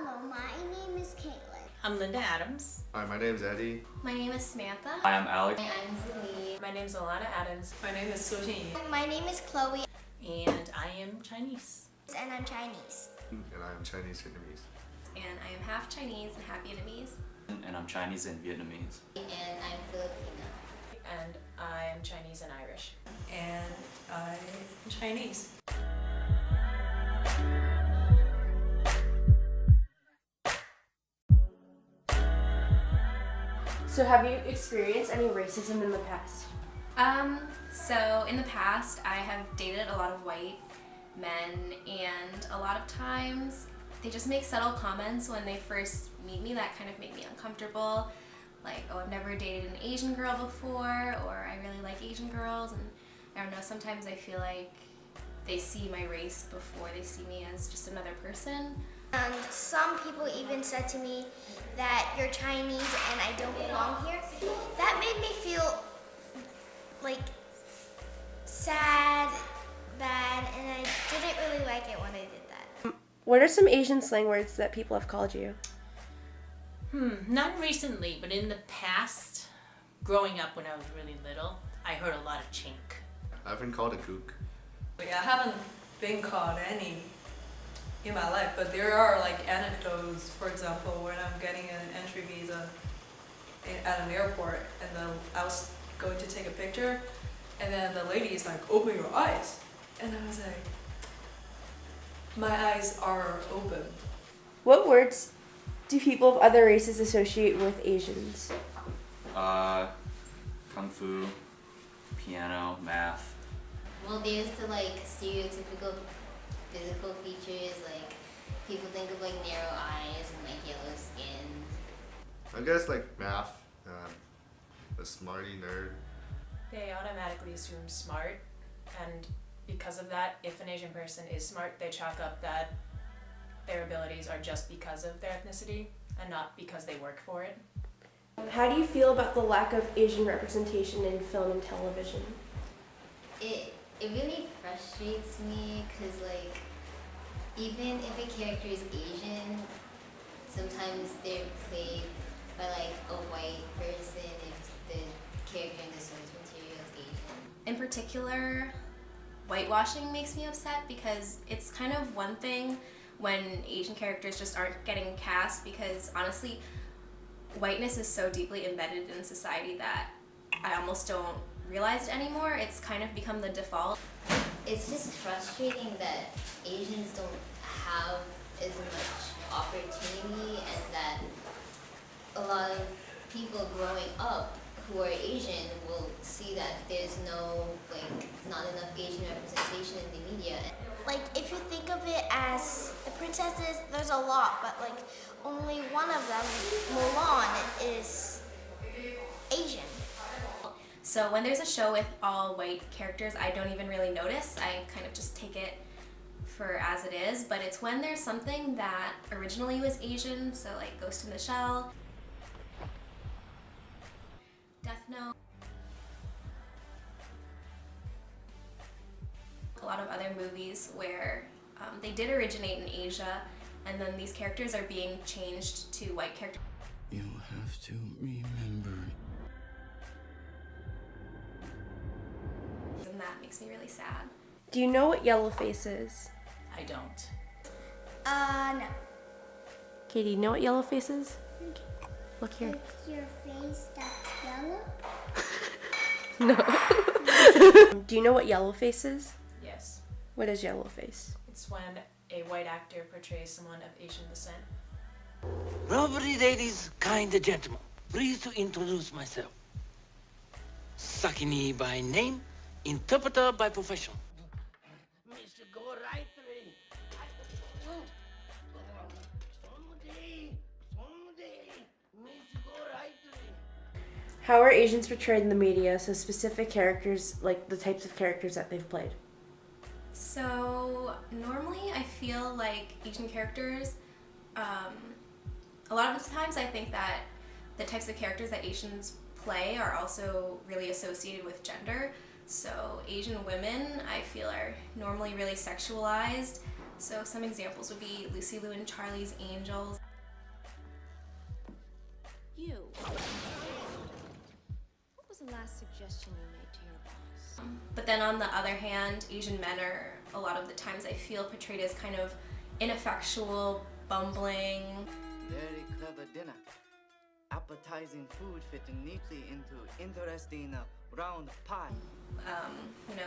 Hello, my name is Caitlin. I'm Linda Adams. Hi, my name's Eddie. My name is Samantha. Hi, I'm Alex. I'm Celine. My name's Alana Adams. My name is Sojin. My name is Chloe. And I am Chinese. And I'm Chinese. And I'm Chinese Vietnamese. And I am half Chinese and half Vietnamese. And I'm Chinese and Vietnamese. And I'm Filipino. And I am Chinese and Irish. And I'm Chinese. So have you experienced any racism in the past? So in the past, I have dated a lot of white men, and a lot of times they just make subtle comments when they first meet me that kind of make me uncomfortable. Like, oh, I've never dated an Asian girl before, or I really like Asian girls, and I don't know, sometimes I feel like they see my race before they see me as just another person. And some people even said to me that you're Chinese and I don't belong here. That made me feel like sad, bad, and I didn't really like it when I did that. What are some Asian slang words that people have called you? Not recently, but in the past, growing up when I was really little, I heard a lot of chink. I've been called a kook. I haven't been called any in my life, but there are like anecdotes. For example, when I'm getting an entry visa at an airport, and then I was going to take a picture, and then the lady is like, "Open your eyes," and I was like, "My eyes are open." What words do people of other races associate with Asians? Kung fu, piano, math. Well, there's the like stereotypical physical features, like people think of like narrow eyes and like yellow skin. I guess like math, a smarty nerd. They automatically assume smart, and because of that, if an Asian person is smart, they chalk up that their abilities are just because of their ethnicity and not because they work for it. How do you feel about the lack of Asian representation in film and television? It really frustrates me because like even if a character is Asian, sometimes they're played by like a white person if the character in the source material is Asian. In particular, whitewashing makes me upset because it's kind of one thing when Asian characters just aren't getting cast, because honestly, whiteness is so deeply embedded in society that I almost don't realize it anymore. It's kind of become the default. It's just frustrating that Asians don't have as much opportunity, and that a lot of people growing up who are Asian will see that there's not enough Asian representation in the media. Like, if you think of it as the princesses, there's a lot, but like only one of them, Mulan, is Asian. So when there's a show with all white characters, I don't even really notice. I kind of just take it for as it is. But it's when there's something that originally was Asian, so like Ghost in the Shell, Death Note, a lot of other movies where they did originate in Asia, and then these characters are being changed to white characters. You have to remember. And that makes me really sad. Do you know what yellowface is? I don't. No. Katie, you know what yellowface is? Look here. It's your face that's yellow? No. Do you know what yellowface is? Yes. What is yellowface? It's when a white actor portrays someone of Asian descent. Lovely ladies, kind gentlemen, pleased to introduce myself. Sakini by name, interpreter by profession. Mr. Go right How are Asians portrayed in the media, so specific characters, like the types of characters that they've played? So normally I feel like Asian characters, a lot of the times I think that the types of characters that Asians play are also really associated with gender. So Asian women, I feel, are normally really sexualized. So some examples would be Lucy Liu and Charlie's Angels. You. What was the last suggestion you made to your boss? But then on the other hand, Asian men are a lot of the times I feel portrayed as kind of ineffectual, bumbling. Very clever dinner. Appetizing food fitting neatly into interesting round pie.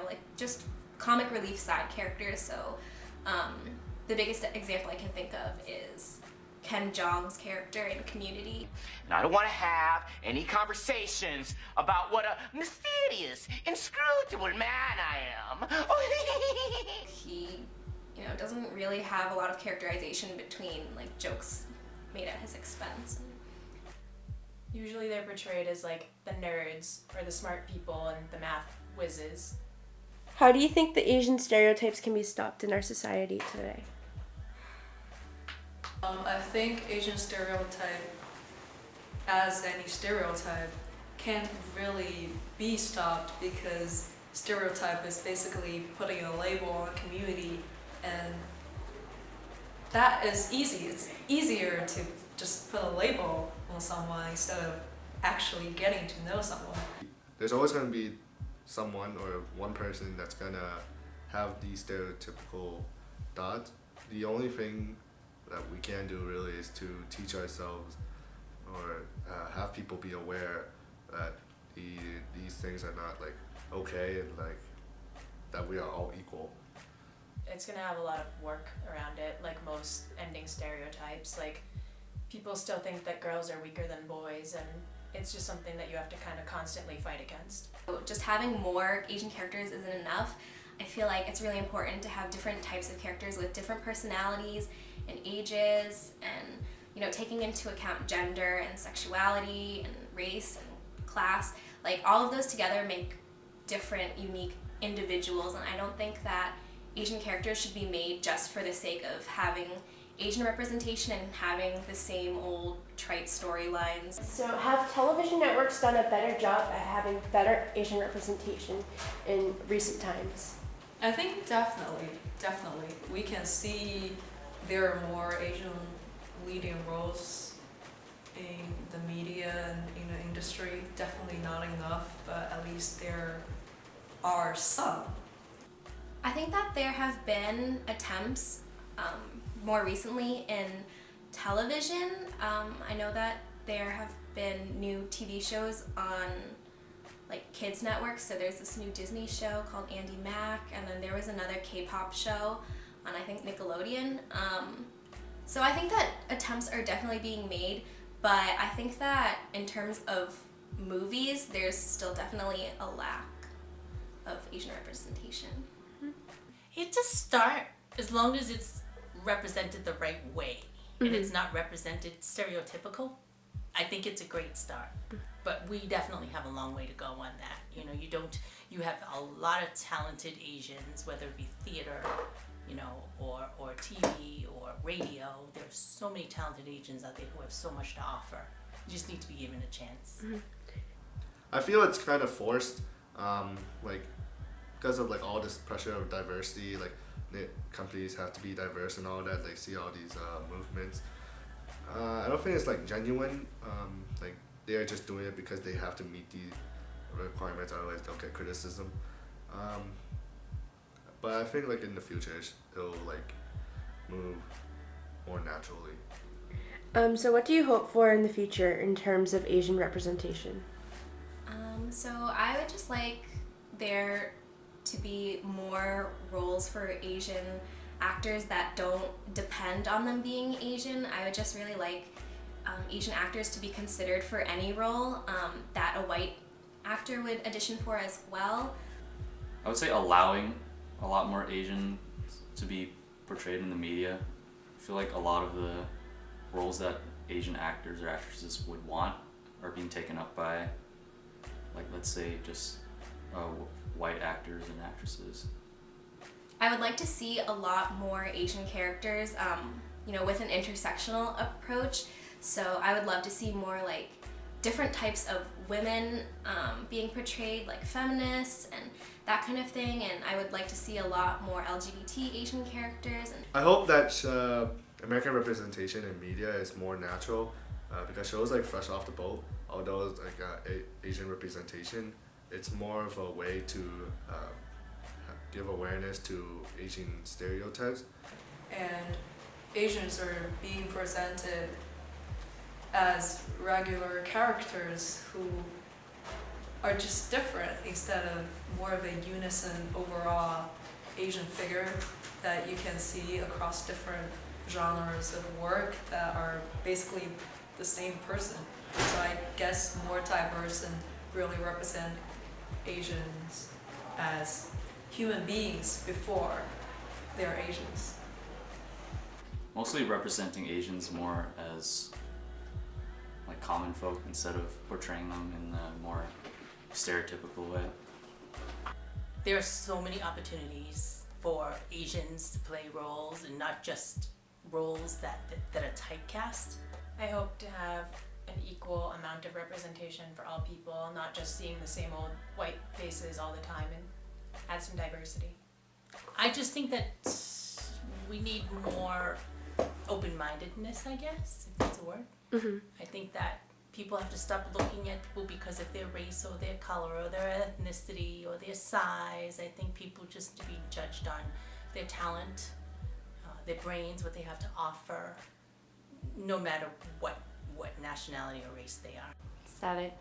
Like just comic relief side characters. So the biggest example I can think of is Ken Jeong's character in Community. And I don't want to have any conversations about what a mysterious, inscrutable man I am. He, doesn't really have a lot of characterization between like jokes made at his expense. Usually they're portrayed as like the nerds or the smart people and the math whizzes. How do you think the Asian stereotypes can be stopped in our society today? I think Asian stereotype, as any stereotype, can't really be stopped because stereotype is basically putting a label on a community, and that is easy. It's easier to just put a label on someone instead of actually getting to know someone. There's always going to be someone or one person that's going to have these stereotypical thoughts. The only thing that we can do really is to teach ourselves or have people be aware that these things are not like okay and like that we are all equal. It's gonna have a lot of work around it, like most ending stereotypes. Like people still think that girls are weaker than boys, and it's just something that you have to kind of constantly fight against. Just having more Asian characters isn't enough. I feel like it's really important to have different types of characters with different personalities and ages, and taking into account gender and sexuality and race and class. Like all of those together make different, unique individuals, and I don't think that Asian characters should be made just for the sake of having Asian representation and having the same old trite storylines. So have television networks done a better job at having better Asian representation in recent times? I think definitely. We can see there are more Asian leading roles in the media and in the industry. Definitely not enough, but at least there are some. I think that there have been attempts more recently in television. I know that there have been new TV shows on like kids networks. So there's this new Disney show called Andy Mack, and then there was another K-pop show on I think Nickelodeon. So I think that attempts are definitely being made, but I think that in terms of movies, there's still definitely a lack of Asian representation. It's a start as long as it's represented the right way and it's not represented stereotypical. I think it's a great start, but we definitely have a long way to go on that. You have a lot of talented Asians, whether it be theater, or TV or radio. There's so many talented Asians out there who have so much to offer. You just need to be given a chance. I feel it's kind of forced, because of like all this pressure of diversity, like companies have to be diverse and all that. They see all these movements. I don't think it's like genuine. Like they are just doing it because they have to meet the requirements, otherwise they'll get criticism. But I think like in the future it'll like move more naturally. So what do you hope for in the future in terms of Asian representation? So I would just like there to be more roles for Asian actors that don't depend on them being Asian. I would just really like Asian actors to be considered for any role that a white actor would audition for as well. I would say allowing a lot more Asian to be portrayed in the media. I feel like a lot of the roles that Asian actors or actresses would want are being taken up by, like, let's say just white actors and actresses. I would like to see a lot more Asian characters, with an intersectional approach. So I would love to see more like different types of women being portrayed, like feminists and that kind of thing, and I would like to see a lot more LGBT Asian characters. And I hope that American representation in media is more natural because shows like Fresh Off the Boat, although it's like Asian representation, it's more of a way to give awareness to Asian stereotypes. And Asians are being presented as regular characters who are just different instead of more of a unison overall Asian figure that you can see across different genres of work that are basically the same person. So I guess more diverse and really represent Asians as human beings before they're Asians. Mostly representing Asians more as like common folk instead of portraying them in a more stereotypical way. There are so many opportunities for Asians to play roles and not just roles that are typecast. I hope to have an equal amount of representation for all people, not just seeing the same old white faces all the time, and add some diversity. I just think that we need more open-mindedness, I guess, if that's a word. Mm-hmm. I think that people have to stop looking at people because of their race or their color or their ethnicity or their size. I think people just to be judged on their talent, their brains, what they have to offer, no matter what nationality or race they are. Is that it?